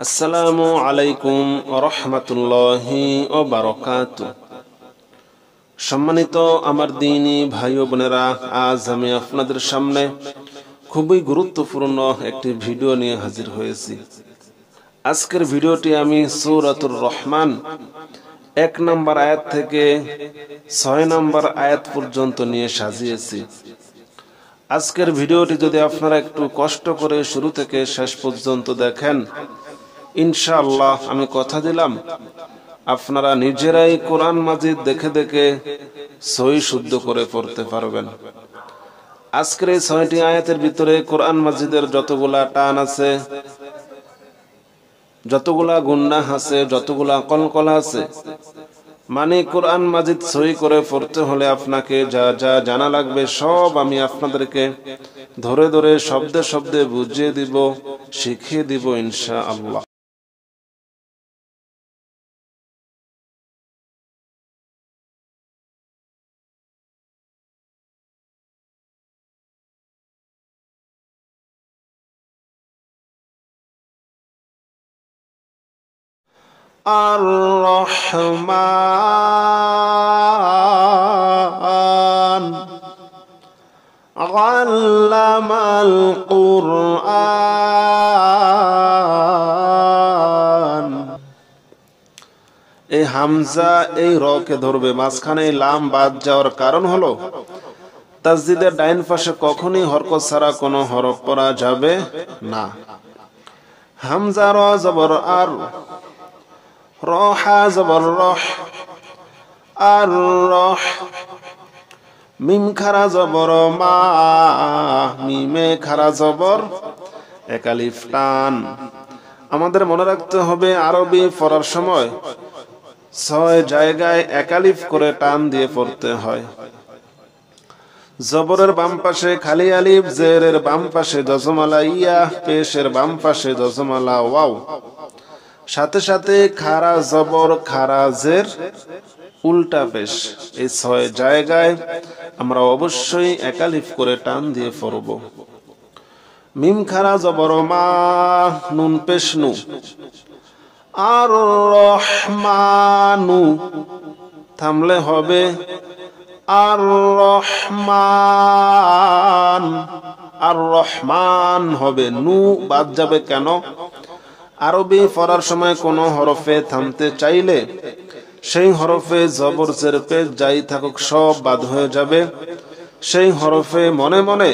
আসসালামু আলাইকুম ওয়া রাহমাতুল্লাহি ওয়া বারাকাতুহু। সম্মানিত আমার দ্বীনী ভাই ও বোনেরা, আজ আমি আপনাদের সামনে খুবই গুরুত্বপূর্ণ একটি ভিডিও নিয়ে হাজির হয়েছি। আজকের ভিডিওটি আমি সূরাতুর রহমান 1 নম্বর আয়াত থেকে 6 নম্বর আয়াত পর্যন্ত নিয়ে সাজিয়েছি। আজকের ভিডিওটি যদি আপনারা একটু কষ্ট করে শুরু থেকে শেষ পর্যন্ত দেখেন, ইনশাআল্লাহ আমি কথা দিলাম আপনারা নিজেরাই কোরআন মাজিদ দেখে দেখে সহি শুদ্ধ করে পড়তে পারবেন। আজকের এই 6টি আয়াতের ভিতরে কোরআন মাজিদের যতগুলা টান আছে, যতগুলা গুনাহ আছে, যতগুলা কলকলা আছে, মানে কোরআন মাজিদ সহি করে পড়তে হলে আপনাকে যা যা জানা লাগবে সব আমি আপনাদেরকে ধরে ধরে শব্দে শব্দে বুঝিয়ে দিব, শিখিয়ে দিব ইনশাআল্লাহ। আর-রহমান আল্লামাল কুরআন। এই হামজা এই রকে ধরবে, মাঝখানে লাম বাদ যাওয়ার কারণ হলো তাসদীদের ডাইন পাশে কখনোই হরকত ছাড়া কোনো হরফ পড়া যাবে না। হামজা র জবর আর, রহা জবর রহ, আর রহ। মিম খারা জবর মা, মিমে খারা জবর এক আলিফ টান। আমাদের মনে রাখতে হবে আরবি পড়ার সময় 6 জায়গায় এক আলিফ করে টান দিয়ে পড়তে হয়। জবরের বাম পাশে খালি আলিফ, জেরের বাম পাশে জজমালা ইয়া, পেশের বাম পাশে জজমালা ওয়াও, সাথে সাথে খারা জবর খারা জের উল্টা পেশ। এই 6 জায়গায় আমরা অবশ্যই এক আলিফ করে টান দিয়ে পড়ব। মিম খারা জবর মা, নুন পেশ নু। আর রহমানু থামলে হবে আর রহমান, আর রহমান হবে, নু বাদ যাবে কেন? আরবি পড়ার সময় কোনো হরফে থামতে চাইলে সেই হরফে জবর জের পেশ যাই থাকুক সব বাদ হয়ে যাবে। সেই হরফে মনে মনে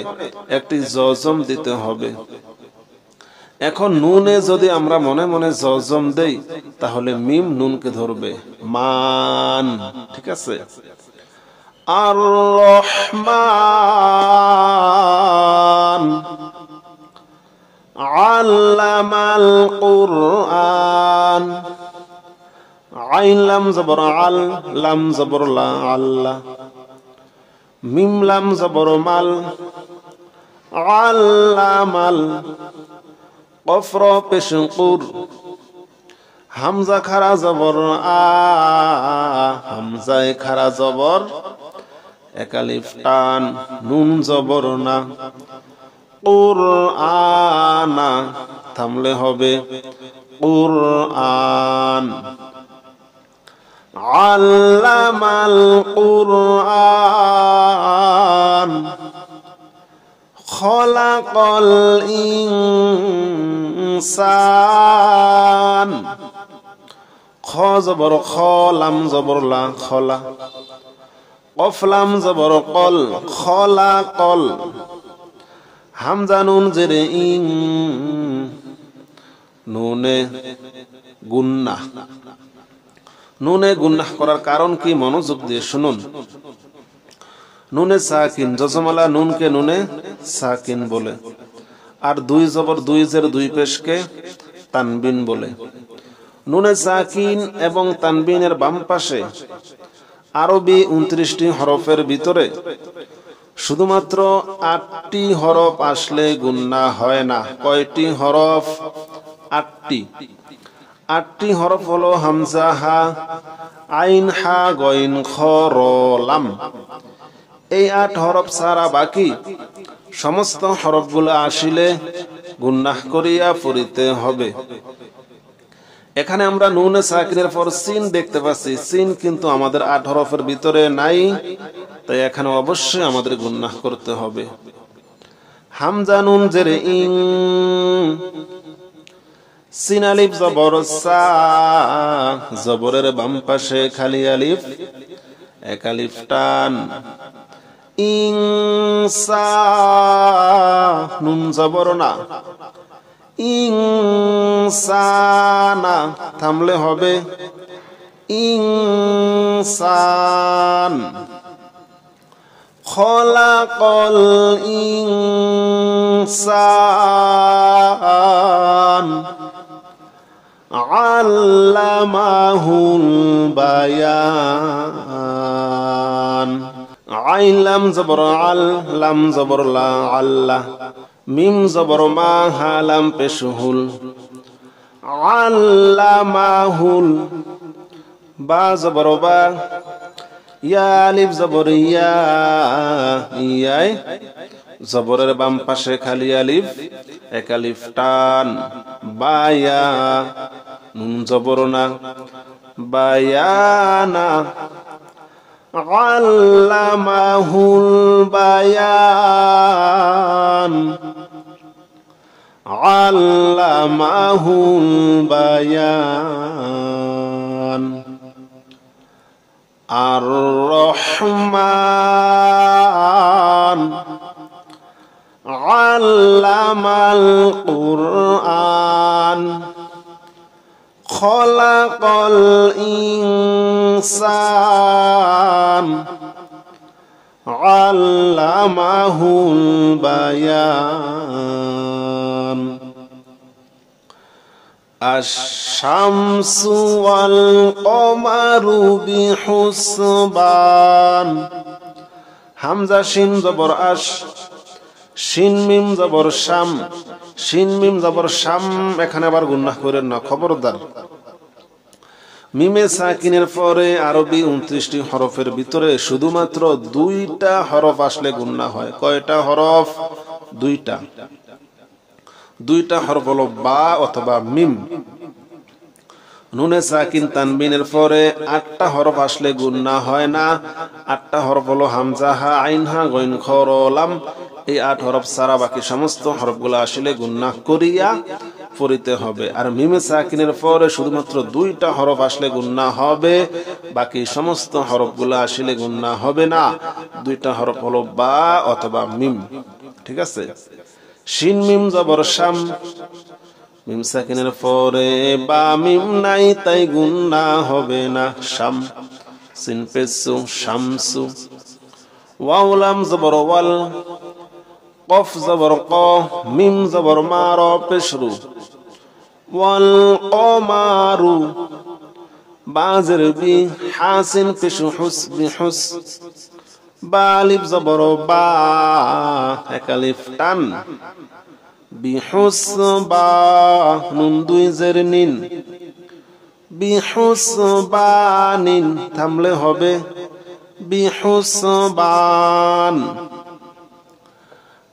একটি জজম দিতে হবে। এখন নুনে যদি আমরা মনে মনে জজম দেই তাহলে মিম নুনকে ধরবে, মান। ঠিক আছে? আর রহমান আল্লামাল কুরআন। আইন লাম জবর আল, লাম জবর লা, আল্লাহ। মিম লাম জবর মাল, আল্লামাল। কফ র পেশ কুর, হামজা খারা জবর আ, হামজায় খারা জবর এক আলিফ টান, নুন জবর না। কুরআনা থামলে হবে কুরআন। আল্লামাল কুরআন খলাকাল ইনসান। খ জবর খ, লাম জবর লা, খলা। কফ লাম জবর কল, খলাকল। হামজা নুন জেরে ইং, নুনে গুন্নাহ। নুনে গুন্নাহ করার কারণ কি মনোযোগ দিয়ে শুনুন। নুনে সাকিন, জজমালা নুনকে নুনে সাকিন বলে, আর 2 জবর 2 জের 2 পেশকে তানবিন বলে। নুনে সাকিন এবং তানবিনের বাম পাশে আরবি 29টি হরফের ভিতরে শুধুমাত্র 8টি হরফ আসলে গুনাহ হয় না। কয়টি হরফ? 8টি। 8টি হরফ হলো হামজা, হা, আইন, হা, গইন, খ, র, লাম। এই 8 হরফ ছাড়া বাকি সমস্ত হরফগুলো আসিলে গুনাহ করিয়া পড়িতে হবে। এখানে আমরা নুনে সাকিনের পর সিন দেখতে পাচ্ছি, সিন কিন্তু আমাদের 8 হরফের ভিতরে নাই, তাই এখানে অবশ্যই আমাদের গুনাহ করতে হবে। হামজা নুন জেরে ইং, সিন আলিফ জবর সা, জবরের বাম পাশে খালি আলিফ, এক আলিফ টান, ইনসা নুন জবর না, ইনসানা থামলে হবে ইনসান, খলাকল ইনসান, আল্লামাহুল বায়ান, আইন লাম জবর আল, লাম জবর লা, আল্লাহ, মিম জবর মা, হা লাম পেশহুল, আল্লামাহুল, বা জবর বা, ইয়া আলিফ জবর ইয়া, ইয়ায় জবরের বাম পাশে খালি আলিফ, এক আলিফ টান, বায়া নুন জবর না, বায়ানা, আল্লামাহুল বায়ান, আল্লামাহুল বায়ান, আর রহমান, আল্লামাল কুরআন, খলাকল ইনসান, আল্লামাহুল বায়ান, আশ-শামসু ওয়াল কমারু বিহুসবান, হামজা শিন জবর আশ, শিন মিম জবর শাম, শিন মিম জবর শাম, এখানে আবার গুনাহ করেন না, খবরদার। মিমে সাকিনের পরে আরবি 29টি হরফের ভিতরে শুধুমাত্র 2টা হরফ আসলে গুনাহ হয়। কয়টা হরফ? 2টা। 2টা হরফ হলো বা অথবা মিম। নুনে সাকিন তানবিনের পরে 8টা হরফ আসলে গুনাহ হয় না। 8টা হরফ হলো হামজা, হা, আইন, হা, গইন, খ, র, লাম। এই 8 হরফ ছাড়া বাকি সমস্ত হরফগুলো আসলে গুনাহ করিয়া পড়িতে হবে। আর মিমে সাকিনের পরে শুধুমাত্র 2টা হরফ আসলে গুনাহ হবে, বাকি সমস্ত হরফগুলো আসলে গুনাহ হবে না। 2টা হরফ হলো বা অথবা মিম। ঠিক আছে? শিন মিম জবর শাম, মিম সাকিনের পরে বা মিম নাই, তাই গুনাহ হবে না। শাম, সিন পেসু, শামসু। ওয়াও লাম জবর ওয়াল, কফ জবর ক, মিম জবর মা, র পেশরু। ওয়াল কমারু, বা জের বি, হাসিন পেশু হুস, বিহুস। বা আলিফ জবর বা, এক আলিফ টান, বিহুস বা, নুন 2 জের নিন, বিহুস বা নিন, থামলে হবে বিহুস বান।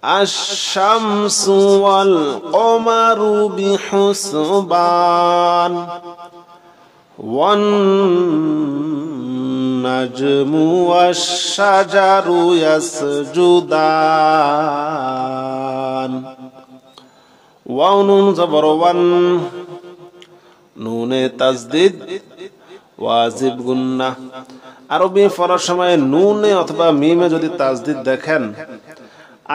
আশ-শামসু ওয়াল কমারু বিহুসবান, ওয়ান নাজমু ওয়াশ-শাজারু ইয়াসজুদান। ওয়াও নুন জবর ওয়ান, নুনে তাসদিদ, ওয়াজিব গুন্নাহ। আরবি পড়ার সময় নুনে অথবা মিমে যদি তাসদিদ দেখেন,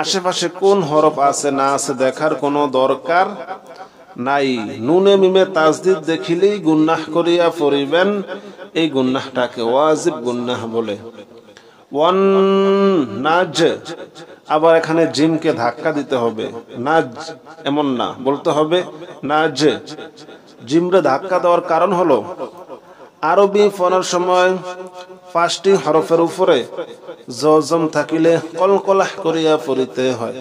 আশেপাশে কোন হরফ আছে না আছে দেখার কোনো দরকার নাই। নুনে মিমে তাসদিদ দেখিলেই গুনাহ করিয়া পড়িবেন। এই গুনাহটাকে ওয়াজিব গুনাহ বলে। ওয়ান নাজ, আবার এখানে জিমকে ধাক্কা দিতে হবে। নাজ এমন না, বলতে হবে নাজ। জিমরে ধাক্কা দেওয়ার কারণ হলো আরবি পড়ার সময় 5টি হরফের উপরে জজম থাকিলে কলকলা করিয়া পড়িতে হয়।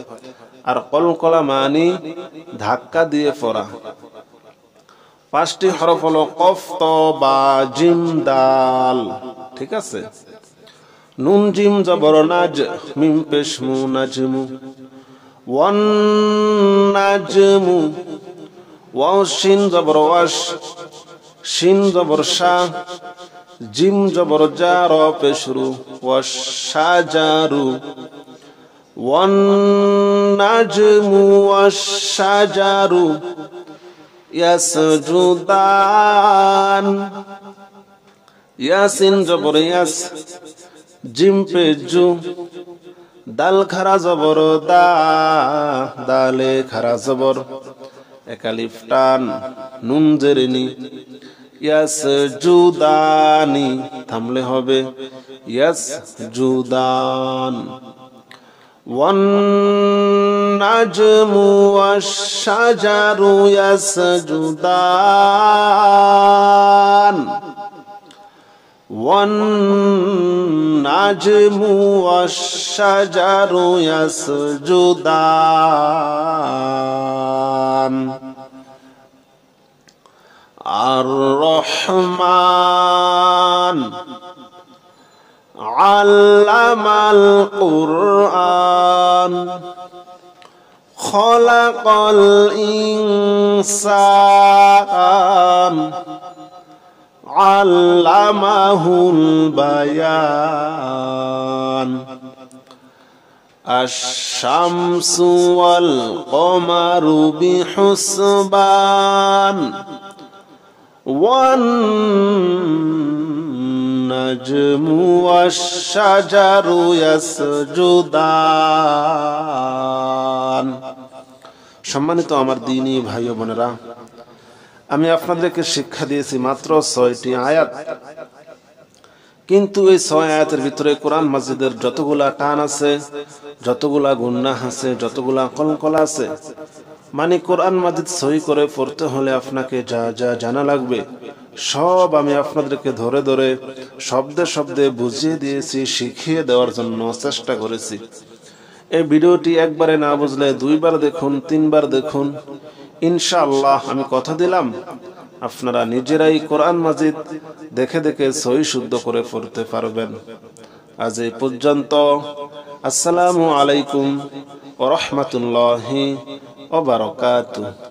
আর কলকলা মানি ধাক্কা দিয়ে পড়া। 5টি হরফ হলো কফ, ত, বা, জিম, দাল। ঠিক আছে? নুন জিম জবর নাজ, মিম পেশ মু, নাজমু। ওয়ান নাজমু, ওয়াও শিন জবর ওয়াশ, শিন জবর শা, জিম জবর জা, র পেশরু, ওয়াশাজারু, ওয়ান নাজমু ওয়াশাজারু ইয়াসজুদান। ইয়াসিন জবর ইয়াস, জিম পে জু, দাল খারা জবর দা, দালে খারা জবর, একালিফ টান, নুন জেরেনি, ইয়াসজুদানি, থামলে হবে ইয়াসজুদান। One নাজমু ওয়াশশাজারু ইয়াসজুদান, one নাজমু ওয়াশশাজারু ইয়াসজুদান। আর রহমান আল্লামাল কুরআন, খলাকাল ইনসান, আল্লামাহুল বায়ান। আশ-শামসু ওয়াল কমারু বিহুসবান, ওয়ান নাজমু ওয়াশ-শাজারু ইয়াসজুদান। সম্মানিত আমার দ্বীনী ভাই ও বোনেরা, আমি আপনাদেরকে শিক্ষা দিয়েছি মাত্র 6টি আয়াত, কিন্তু এই 6 আয়াতের ভিতরে কোরআন মাজিদের যতগুলা টান আছে, যতগুলা গুনাহ আছে, যতগুলা কলকলা আছে, মানে কোরআন মাজিদ সহি করে পড়তে হলে আপনাকে যা যা জানা লাগবে সব আমি আপনাদেরকে ধরে ধরে শব্দে শব্দে বুঝিয়ে দিয়েছি, শিখিয়ে দেওয়ার জন্য চেষ্টা করেছি। এই ভিডিওটি একবারে না বুঝলে 2বার দেখুন, 3বার দেখুন, ইনশাআল্লাহ আমি কথা দিলাম আপনারা নিজেরাই কোরআন মাজিদ দেখে দেখে সহি শুদ্ধ করে পড়তে পারবেন। আজ এই পর্যন্ত। আসসালামু আলাইকুম ওয়া রাহমাতুল্লাহি ওয়া বারাকাতুহু।